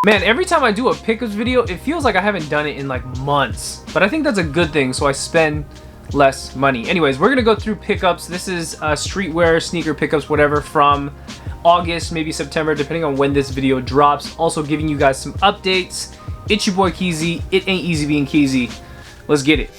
Man, every time I do a pickups video, it feels like I haven't done it in like months. But I think that's a good thing, so I spend less money. Anyways, we're gonna go through pickups. This is streetwear, sneaker pickups, whatever, from August, maybe September, depending on when this video drops. Also giving you guys some updates. It's your boy Keezy. It ain't easy being Keezy. Let's get it.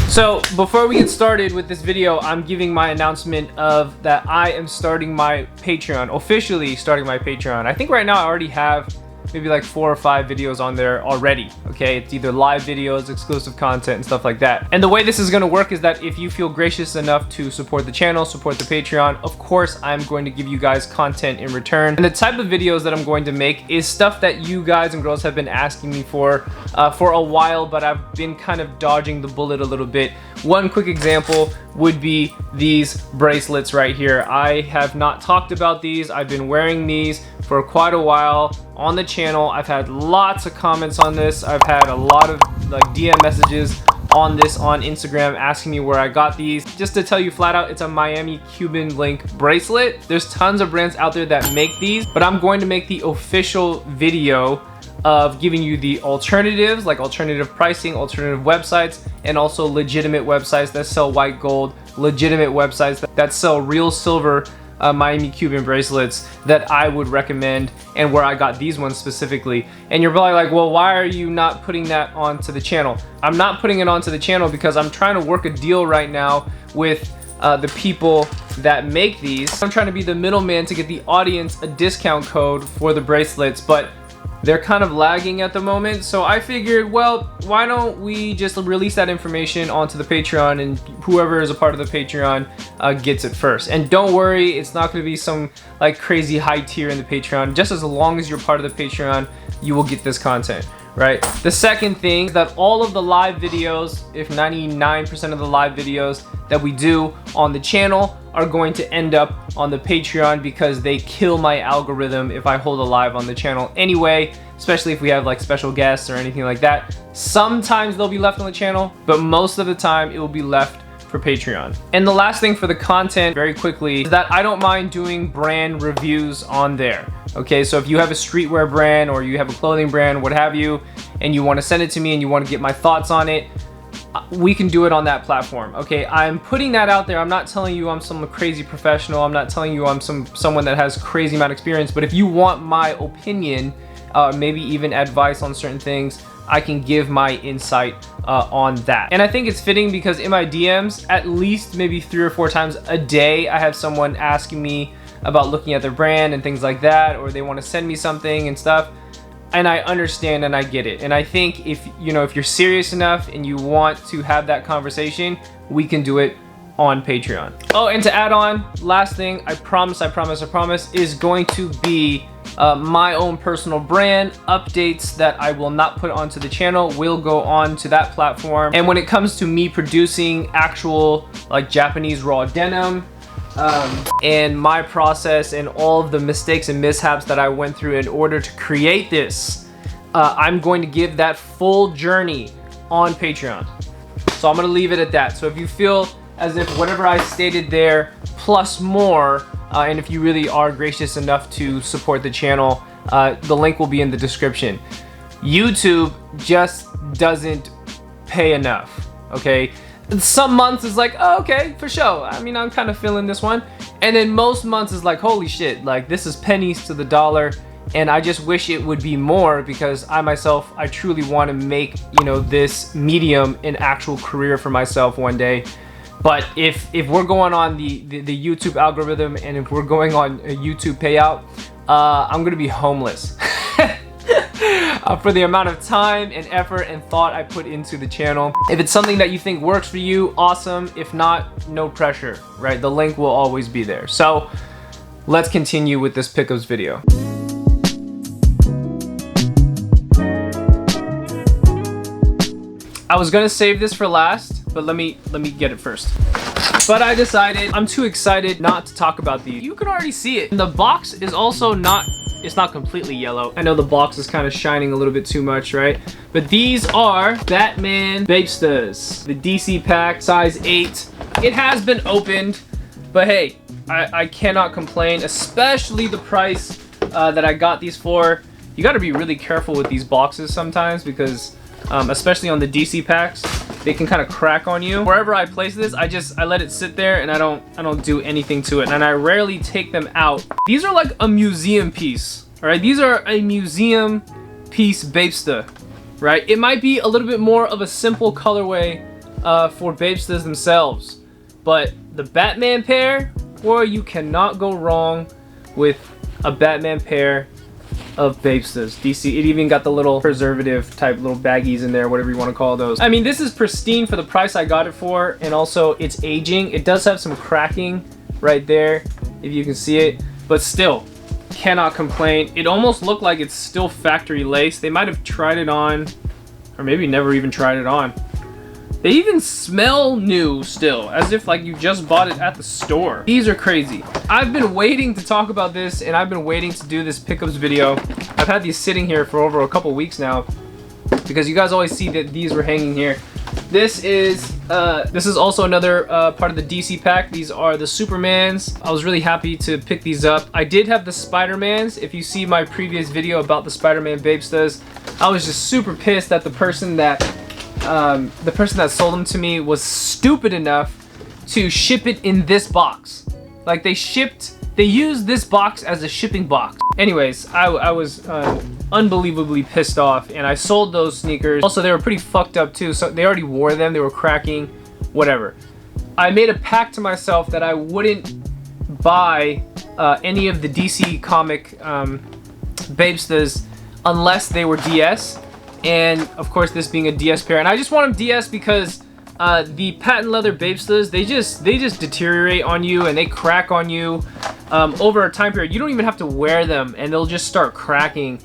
So before we get started with this video, I'm giving my announcement of that I am starting my Patreon, officially starting my Patreon. I think right now I already have maybe like 4 or 5 videos on there already. Okay, it's either live videos, exclusive content, and stuff like that. And the way this is going to work is that if you feel gracious enough to support the channel, support the Patreon, of course I'm going to give you guys content in return. And the type of videos that I'm going to make is stuff that you guys and girls have been asking me for a while, but I've been kind of dodging the bullet a little bit. One quick example would be these bracelets right here. I have not talked about these. I've been wearing these for quite a while on the channel. I've had lots of comments on this. I've had a lot of like DM messages on this on Instagram asking me where I got these. Just to tell you flat out, it's a Miami Cuban link bracelet. There's tons of brands out there that make these, but I'm going to make the official video of giving you the alternatives, like alternative pricing, alternative websites, and also legitimate websites that sell white gold, legitimate websites that sell real silver Miami Cuban bracelets that I would recommend, and where I got these ones specifically. And you're probably like, well, why are you not putting that onto the channel? I'm not putting it onto the channel because I'm trying to work a deal right now with the people that make these. I'm trying to be the middleman to get the audience a discount code for the bracelets, but they're kind of lagging at the moment. So I figured, well, why don't we just release that information onto the Patreon, and whoever is a part of the Patreon gets it first. And don't worry, it's not going to be some like crazy high tier in the Patreon. Just as long as you're part of the Patreon, you will get this content, right? The second thing is that all of the live videos, if 99% of the live videos that we do on the channel, are going to end up on the Patreon because they kill my algorithm if I hold a live on the channel anyway, especially if we have like special guests or anything like that. Sometimes they'll be left on the channel, but most of the time it will be left for Patreon. And the last thing for the content, very quickly, is that I don't mind doing brand reviews on there. Okay, so if you have a streetwear brand or you have a clothing brand, what have you, and you want to send it to me and you want to get my thoughts on it, we can do it on that platform. Okay, I'm putting that out there. I'm not telling you I'm some crazy professional. I'm not telling you I'm someone that has crazy amount of experience, but if you want my opinion, maybe even advice on certain things, I can give my insight on that. And I think it's fitting because in my DMs, at least maybe 3 or 4 times a day, I have someone asking me about looking at their brand and things like that, or they want to send me something and stuff. And I understand and I get it. And I think if you're serious enough and you want to have that conversation, we can do it on Patreon. Oh, and to add on, last thing, I promise, is going to be my own personal brand updates that I will not put onto the channel will go on to that platform. And when it comes to me producing actual like Japanese raw denim, and my process and all of the mistakes and mishaps that I went through in order to create this, I'm going to give that full journey on Patreon. So I'm going to leave it at that. So if you feel as if whatever I stated there plus more, and if you really are gracious enough to support the channel, the link will be in the description. YouTube just doesn't pay enough, okay? Some months is like, oh, okay, for sure. I mean, I'm kind of feeling this one. And then most months is like, holy shit, like this is pennies to the dollar. And I just wish it would be more because I truly want to make, this medium an actual career for myself one day. But if we're going on the YouTube algorithm and if we're going on a YouTube payout, I'm going to be homeless. For the amount of time and effort and thought I put into the channel. If it's something that you think works for you, awesome. If not, no pressure, right? The link will always be there. So let's continue with this pickups video. I was gonna save this for last, but let me get it first. But I decided I'm too excited not to talk about these. You can already see it. And the box is also it's not completely yellow. I know the box is kind of shining a little bit too much, right? But these are Batman Bapestas, the DC pack, size 8. It has been opened, but hey, I cannot complain, especially the price that I got these for. You got to be really careful with these boxes sometimes because especially on the DC packs, they can kind of crack on you. Wherever I place this, I let it sit there and I don't do anything to it, and I rarely take them out. These are like a museum piece, all right? These are a museum piece Bapesta, right? It might be a little bit more of a simple colorway for Bapestas themselves, but the Batman pair, boy, you cannot go wrong with a Batman pair of Bapestas. DC, it even got the little preservative type little baggies in there, whatever you want to call those. I mean, this is pristine for the price I got it for, and also it's aging. It does have some cracking right there, if you can see it, but still, cannot complain. It almost looked like it's still factory lace. They might have tried it on, or maybe never even tried it on. They even smell new still, as if like you just bought it at the store. These are crazy. I've been waiting to talk about this, and I've been waiting to do this pickups video. I've had these sitting here for over a couple weeks now because you guys always see that these were hanging here. This is also another part of the DC pack. These are the Supermans. I was really happy to pick these up. I did have the Spider-Mans. If you see my previous video about the Spider-Man Bapestas, I was just super pissed that the person that sold them to me was stupid enough to ship it in this box. Like they used this box as a shipping box. Anyways, I was unbelievably pissed off, and I sold those sneakers. Also, they were pretty fucked up too, so they already wore them, they were cracking, whatever. I made a pact to myself that I wouldn't buy any of the DC comic Bapestas unless they were DS. And of course, this being a DS pair, and I just want them DS because the patent leather Bapestas, they just deteriorate on you and they crack on you over a time period. You don't even have to wear them and they'll just start cracking,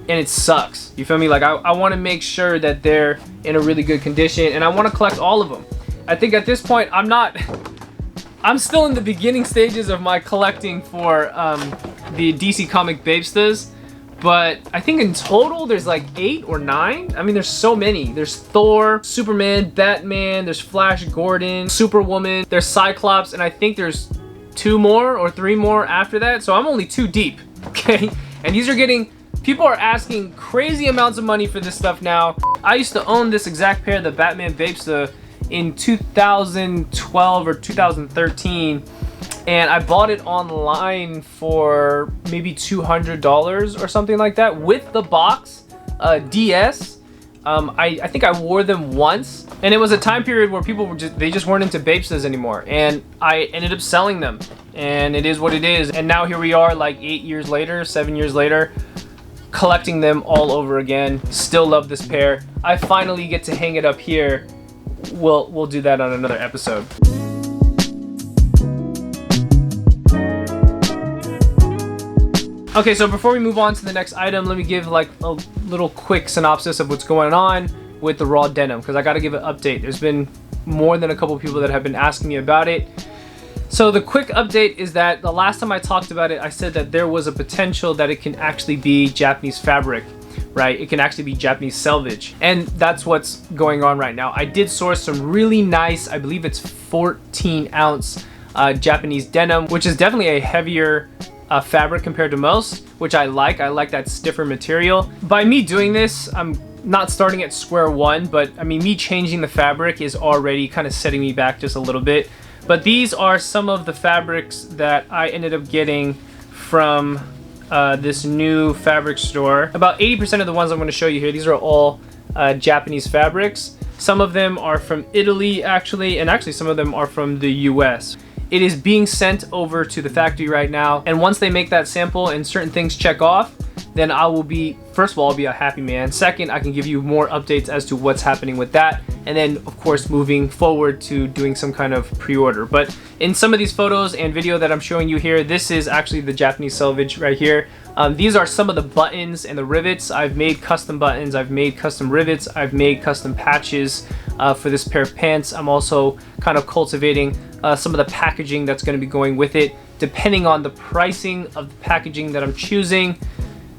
and it sucks. You feel me? Like I want to make sure that they're in a really good condition, and I want to collect all of them. I think at this point I'm still in the beginning stages of my collecting for the DC comic Bapestas. But I think in total there's like 8 or 9. I mean, there's so many. There's Thor, Superman, Batman, there's Flash Gordon, Superwoman, there's Cyclops, and I think there's 2 more or 3 more after that. So I'm only 2 deep, okay? And these are getting, people are asking crazy amounts of money for this stuff now. I used to own this exact pair, the Batman Bapesta, in 2012 or 2013. And I bought it online for maybe $200 or something like that with the box DS. I think I wore them once, and it was a time period where people were they just weren't into Bapestas anymore, and I ended up selling them, and it is what it is. And now here we are, like 8 years later, 7 years later, collecting them all over again. Still love this pair. I finally get to hang it up here. We'll do that on another episode. Okay, so before we move on to the next item, let me give like a little quick synopsis of what's going on with the raw denim, because I got to give an update. There's been more than a couple people that have been asking me about it. So the quick update is that the last time I talked about it, I said that there was a potential that it can actually be Japanese fabric, right? It can actually be Japanese selvage, and that's what's going on right now. I did source some really nice, I believe it's 14-ounce Japanese denim, which is definitely a heavier fabric compared to most, which I like. I like that stiffer material. By me doing this, I'm not starting at square one, but I mean, me changing the fabric is already kind of setting me back just a little bit. But these are some of the fabrics that I ended up getting from this new fabric store. About 80% of the ones I'm going to show you here, these are all Japanese fabrics. Some of them are from Italy actually, and actually some of them are from the US. It is being sent over to the factory right now, and once they make that sample and certain things check off, then I will be, first of all, I'll be a happy man. Second, I can give you more updates as to what's happening with that, and then of course moving forward to doing some kind of pre-order. But in some of these photos and video that I'm showing you here, this is actually the Japanese selvage right here. These are some of the buttons and the rivets. I've made custom buttons, I've made custom rivets, I've made custom patches for this pair of pants. I'm also kind of cultivating some of the packaging that's going to be going with it, depending on the pricing of the packaging that I'm choosing.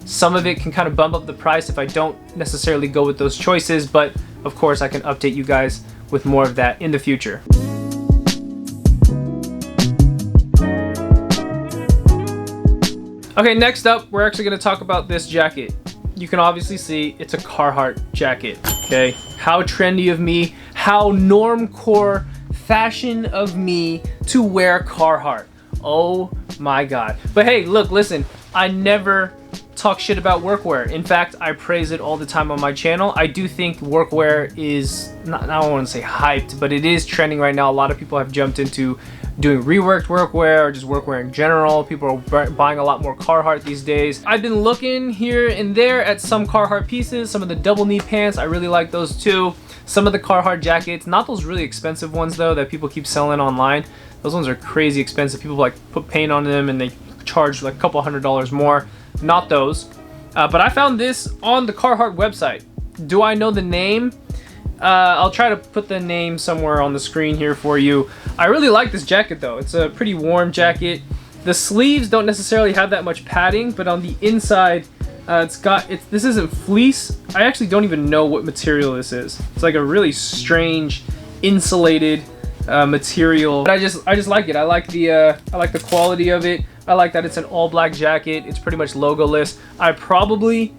Some of it can kind of bump up the price if I don't necessarily go with those choices, but of course I can update you guys with more of that in the future. Okay, next up, we're actually gonna talk about this jacket. You can obviously see it's a Carhartt jacket, okay? How trendy of me, how normcore fashion of me to wear Carhartt. Oh my God. But hey, look, listen, I never talk shit about workwear. In fact, I praise it all the time on my channel. I do think workwear is, I don't want to say hyped, but it is trending right now. A lot of people have jumped into doing reworked workwear or just workwear in general. People are buying a lot more Carhartt these days. I've been looking here and there at some Carhartt pieces, some of the double knee pants. I really like those too. Some of the Carhartt jackets, not those really expensive ones though that people keep selling online. Those ones are crazy expensive. People like put paint on them and they charge like a couple $100s more. Not those. But I found this on the Carhartt website. Do I know the name? I'll try to put the name somewhere on the screen here for you. I really like this jacket though. It's a pretty warm jacket. The sleeves don't necessarily have that much padding, but on the inside, this isn't fleece. I actually don't even know what material this is. It's like a really strange insulated material. But I just like it. I like the quality of it. I like that it's an all black jacket. It's pretty much logoless. I probably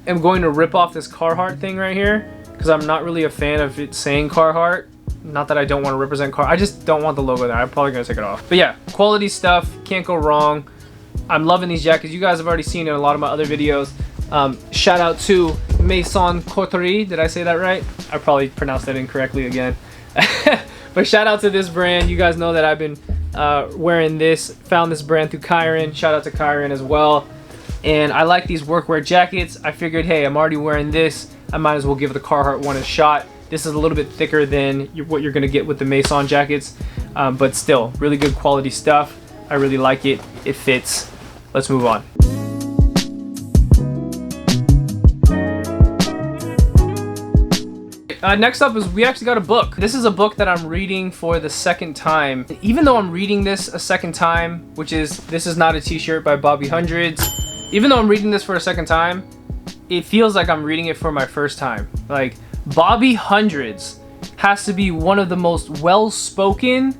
am going to rip off this Carhartt thing right here because I'm not really a fan of it saying Carhartt. Not that I don't want to represent Carhartt. I just don't want the logo there. I'm probably going to take it off. But yeah, quality stuff. Can't go wrong. I'm loving these jackets. You guys have already seen it in a lot of my other videos. Shout out to Maison Coterie. Did I say that right? I probably pronounced that incorrectly again. But shout out to this brand. You guys know that I've been wearing this. Found this brand through Kyron. Shout out to Kyron as well. And I like these workwear jackets. I figured, hey, I'm already wearing this. I might as well give the Carhartt one a shot. This is a little bit thicker than what you're gonna get with the Maison jackets, but still, really good quality stuff. I really like it. It fits. Let's move on. Next up is we actually got a book. This is a book that I'm reading for the second time. Even though I'm reading this a second time, this is not a t-shirt by Bobby Hundreds. Even though I'm reading this for a second time, it feels like I'm reading it for my first time. Like, Bobby Hundreds has to be one of the most well-spoken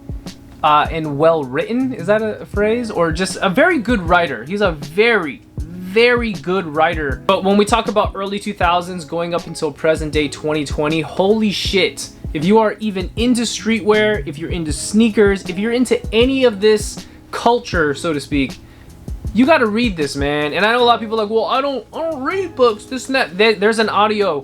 and well-written, is that a phrase? Or just a very good writer. He's a very, very good writer. But when we talk about early 2000s going up until present day 2020, holy shit. If you are even into streetwear, if you're into sneakers, if you're into any of this culture, so to speak, you got to read this, man. And I know a lot of people are like, well, I don't read books, this and that. There's an audio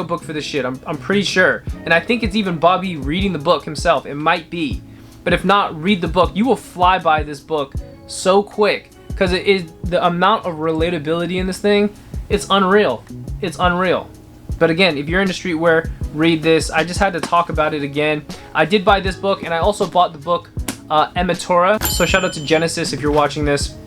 book for this shit. I'm pretty sure. And I think it's even Bobby reading the book himself. It might be. But if not, read the book. You will fly by this book so quick because it is the amount of relatability in this thing. It's unreal. It's unreal. But again, if you're into streetwear, read this. I just had to talk about it again. I did buy this book, and I also bought the book Emitora. So shout out to Genesis if you're watching this.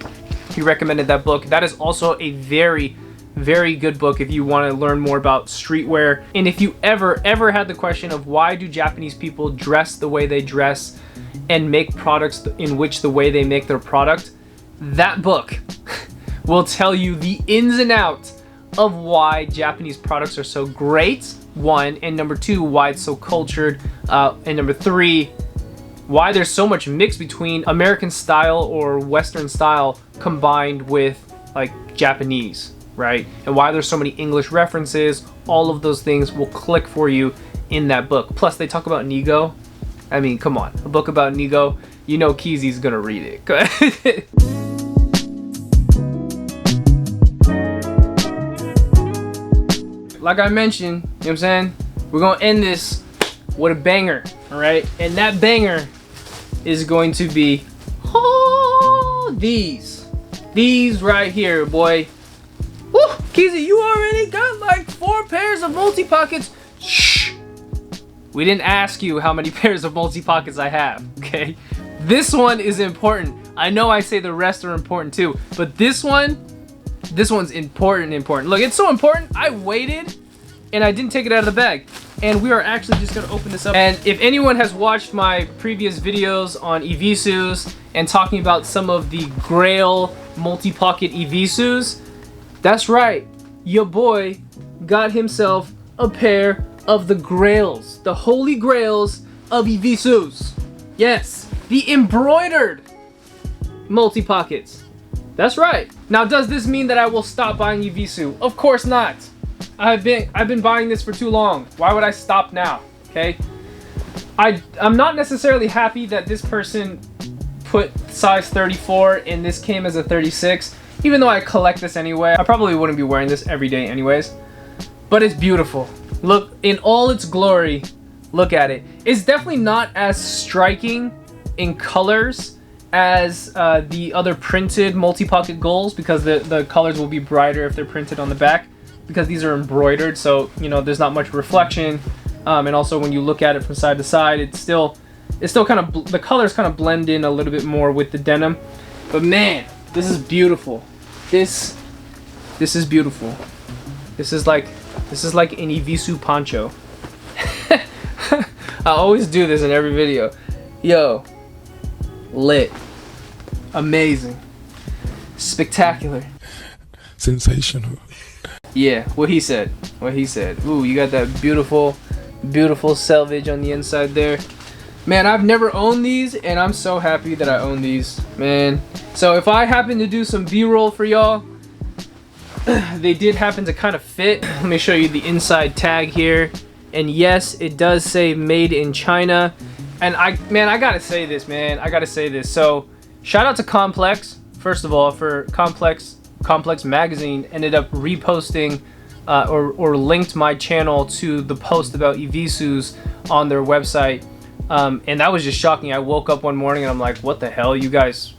He recommended that book. That is also a very, very good book if you want to learn more about streetwear. And if you ever had the question of why do Japanese people dress the way they dress and make products in which the way they make their product, that book will tell you the ins and outs of why Japanese products are so great, one, and number two, why it's so cultured, and number three, why there's so much mix between American style or Western style combined with like Japanese, right? And why there's so many English references. All of those things will click for you in that book. Plus they talk about Nigo. I mean, come on, a book about Nigo, you know Keezy's gonna read it. Like I mentioned, you know what I'm saying? We're gonna end this with a banger, all right? And that banger is going to be these right here, boy. Woo! Keezy, you already got like 4 pairs of multi-pockets. Shh! We didn't ask you how many pairs of multi-pockets I have, okay? This one is important. I know I say the rest are important too, but this one's important. Look, it's so important, I waited and I didn't take it out of the bag. And we are actually just gonna open this up. And if anyone has watched my previous videos on EVISUs and talking about some of the Grail multi-pocket EVISUs, that's right, your boy got himself a pair of the Grails, the holy grails of EVISUs. Yes, the embroidered multi-pockets. That's right. Now, does this mean that I will stop buying EVISU? Of course not. I've been buying this for too long. Why would I stop now? Okay. I'm not necessarily happy that this person put size 34 and this came as a 36. Even though I collect this anyway, I probably wouldn't be wearing this every day anyways. But it's beautiful. Look, in all its glory, look at it. It's definitely not as striking in colors as the other printed multi-pocket goals, because the colors will be brighter if they're printed on the back, because these are embroidered, so you know there's not much reflection, and also when you look at it from side to side, it's still kind of, the colors kind of blend in a little bit more with the denim. But man, this is beautiful. This is beautiful. This is like an EVISU poncho. I always do this in every video. Yo, lit, amazing, spectacular, sensational. Yeah, what he said. Ooh, you got that beautiful Selvedge on the inside there. Man, I've never owned these, and I'm so happy that I own these, man. So if I happen to do some B-roll for y'all, they did happen to kind of fit. Let me show you the inside tag here. And yes, it does say made in China. And I gotta say this, man. I gotta say this. So shout out to Complex, first of all, for Complex magazine ended up reposting or linked my channel to the post about EVISUs on their website. And that was just shocking. I woke up one morning and I'm like, what the hell? You guys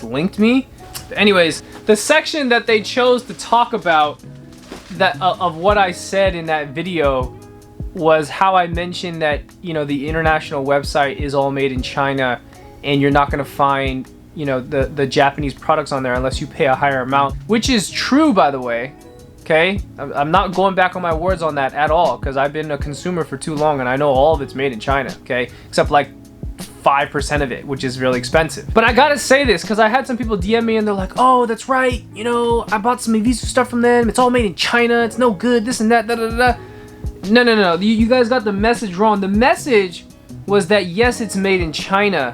linked me? But anyways, the section that they chose to talk about that of what I said in that video was how I mentioned that, you know, the international website is all made in China and you're not going to find, you know, the Japanese products on there unless you pay a higher amount, which is true, by the way. Okay, I'm not going back on my words on that at all, because I've been a consumer for too long and I know all of it's made in China. Okay, except like 5% of it, which is really expensive. But I gotta say this because I had some people DM me and they're like, oh, that's right, you know, I bought some EVISU stuff from them, it's all made in China, it's no good, this and that, da da da. No, you guys got the message wrong. The message was that yes, it's made in China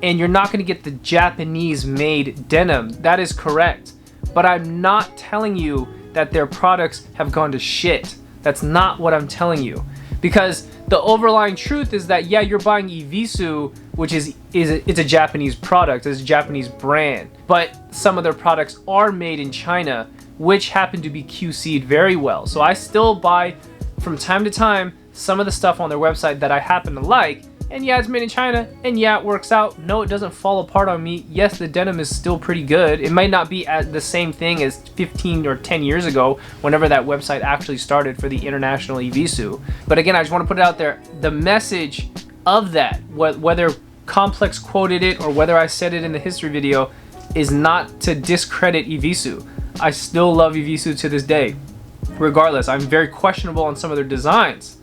and you're not going to get the Japanese made denim. That is correct. But I'm not telling you that their products have gone to shit. That's not what I'm telling you. Because the overlying truth is that yeah, you're buying EVISU, which it's a Japanese product, it's a Japanese brand, but some of their products are made in China, which happen to be QC'd very well. So I still buy from time to time some of the stuff on their website that I happen to like, and yeah, it's made in China, and yeah, it works out. No, it doesn't fall apart on me. Yes, the denim is still pretty good. It might not be the same thing as 15 or 10 years ago, whenever that website actually started for the international EVISU. But again, I just want to put it out there, the message of that, whether Complex quoted it or whether I said it in the history video, is not to discredit EVISU. I still love EVISU to this day. Regardless, I'm very questionable on some of their designs.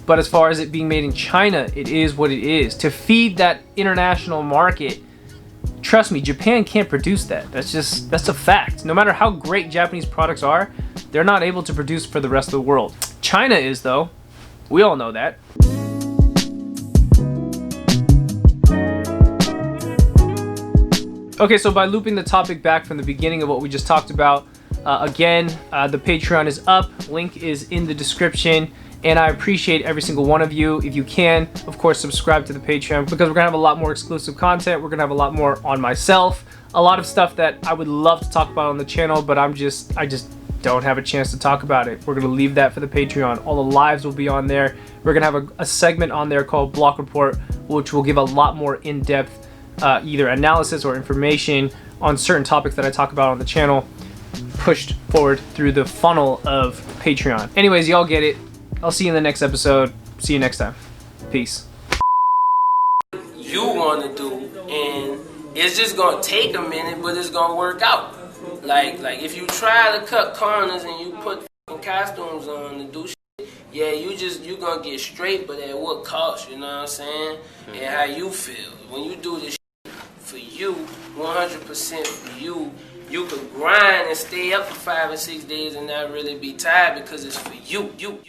But as far as it being made in China, it is what it is. To feed that international market, trust me, Japan can't produce that. That's a fact. No matter how great Japanese products are, they're not able to produce for the rest of the world. China is, though. We all know that. Okay, so by looping the topic back from the beginning of what we just talked about, again, the Patreon is up. Link is in the description. And I appreciate every single one of you. If you can, of course, subscribe to the Patreon, because we're gonna have a lot more exclusive content. We're gonna have a lot more on myself. A lot of stuff that I would love to talk about on the channel, but I just don't have a chance to talk about it. We're gonna leave that for the Patreon. All the lives will be on there. We're gonna have a segment on there called Block Report, which will give a lot more in-depth either analysis or information on certain topics that I talk about on the channel, pushed forward through the funnel of Patreon. Anyways, y'all get it. I'll see you in the next episode. See you next time. Peace. You want to do, and it's just gonna take a minute, but it's gonna work out. Like if you try to cut corners and you put costumes on to do shit, yeah, you gonna get straight, but at what cost? You know what I'm saying? And how you feel when you do this shit for you, 100% for you. You could grind and stay up for 5 or 6 days and not really be tired because it's for you.